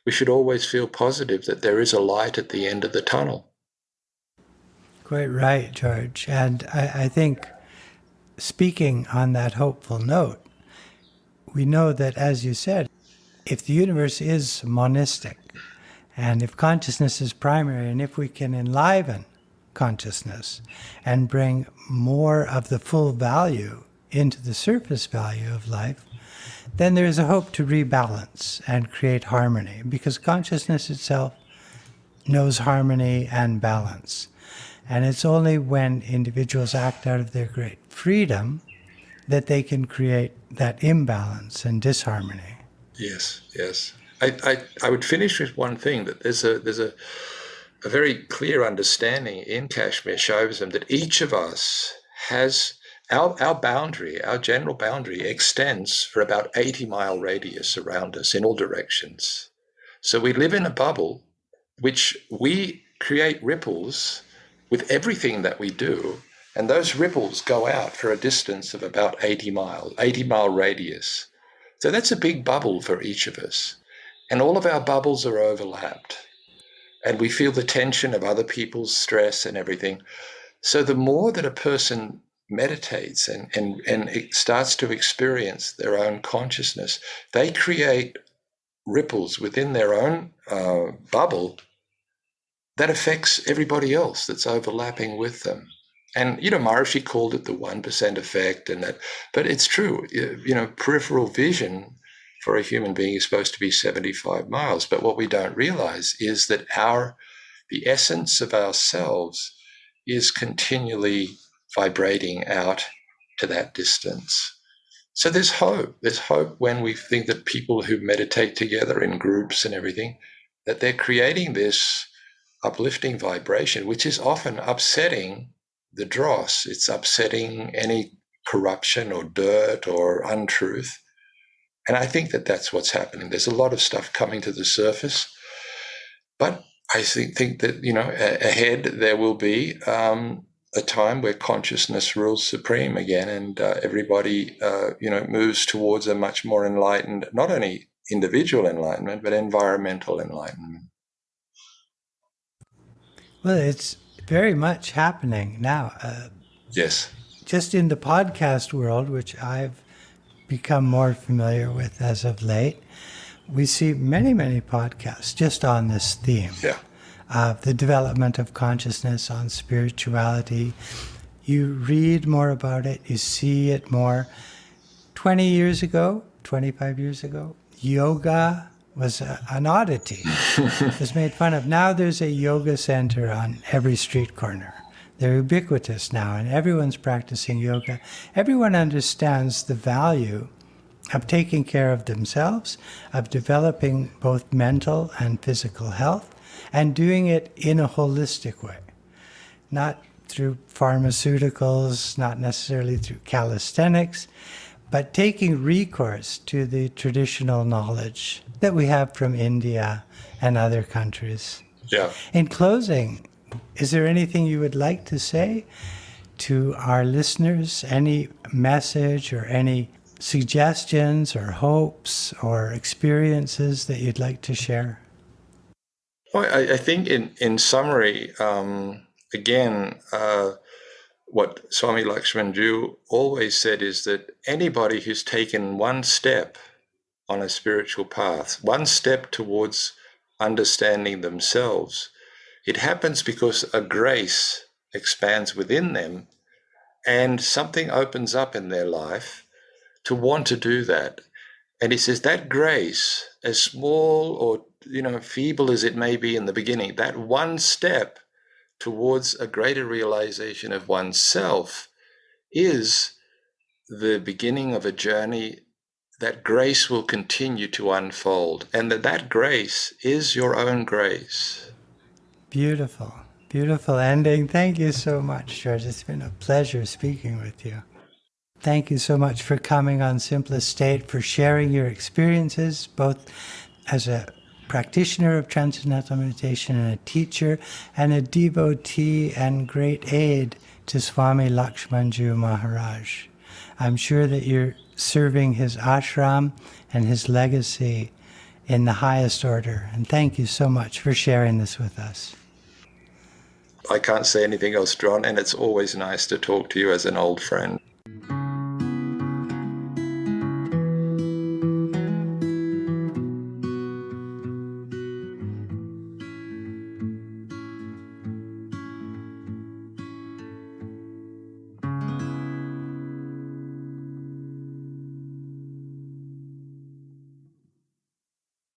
we should always feel positive that there is a light at the end of the tunnel. Quite right, George. And I think, speaking on that hopeful note, we know that, as you said, if the universe is monistic, and if consciousness is primary, and if we can enliven consciousness and bring more of the full value into the surface value of life, then there is a hope to rebalance and create harmony, because consciousness itself knows harmony and balance. And it's only when individuals act out of their great freedom that they can create that imbalance and disharmony. Yes. I would finish with one thing, that there's a very clear understanding in Kashmir Shaivism that each of us has our boundary, our general boundary extends for about 80-mile radius around us in all directions. So we live in a bubble which we create ripples with everything that we do, and those ripples go out for a distance of about 80-mile radius. So that's a big bubble for each of us, and all of our bubbles are overlapped, and we feel the tension of other people's stress and everything. So the more that a person meditates and it starts to experience their own consciousness, they create ripples within their own bubble that affects everybody else that's overlapping with them. And, Maharishi called it the 1% effect, but it's true. Peripheral vision for a human being is supposed to be 75 miles. But what we don't realize is that the essence of ourselves is continually vibrating out to that distance. So there's hope. There's hope when we think that people who meditate together in groups and everything, that they're creating this uplifting vibration, which is often upsetting the dross. It's upsetting any corruption or dirt or untruth. And I think that that's what's happening. There's a lot of stuff coming to the surface. But I think that, ahead there will be a time where consciousness rules supreme again, and everybody, moves towards a much more enlightened, not only individual enlightenment, but environmental enlightenment. Well, it's very much happening now. Yes. Just in the podcast world, which I've become more familiar with as of late, we see many, many podcasts just on this theme. Yeah. The development of consciousness, on spirituality. You read more about it, you see it more. 20 years ago, 25 years ago, yoga was an oddity. It was made fun of. Now there's a yoga center on every street corner. They're ubiquitous now, and everyone's practicing yoga. Everyone understands the value of taking care of themselves, of developing both mental and physical health, and doing it in a holistic way, not through pharmaceuticals, not necessarily through calisthenics, but taking recourse to the traditional knowledge that we have from India and other countries. Yeah. In closing, is there anything you would like to say to our listeners? Any message or any suggestions or hopes or experiences that you'd like to share? Well, I think in summary, again, what Swami Lakshmanjoo always said is that anybody who's taken one step on a spiritual path, one step towards understanding themselves, it happens because a grace expands within them and something opens up in their life to want to do that. And he says that grace, as small or feeble as it may be in the beginning, that one step towards a greater realization of oneself is the beginning of a journey that grace will continue to unfold, and that grace is your own grace. Beautiful, beautiful ending. Thank you so much, George. It's been a pleasure speaking with you. Thank you so much for coming on Simplest State, for sharing your experiences, both as a practitioner of Transcendental Meditation and a teacher and a devotee and great aid to Swami Lakshmanjoo Maharaj. I'm sure that you're serving his ashram and his legacy in the highest order. And thank you so much for sharing this with us. I can't say anything else, John, and it's always nice to talk to you as an old friend.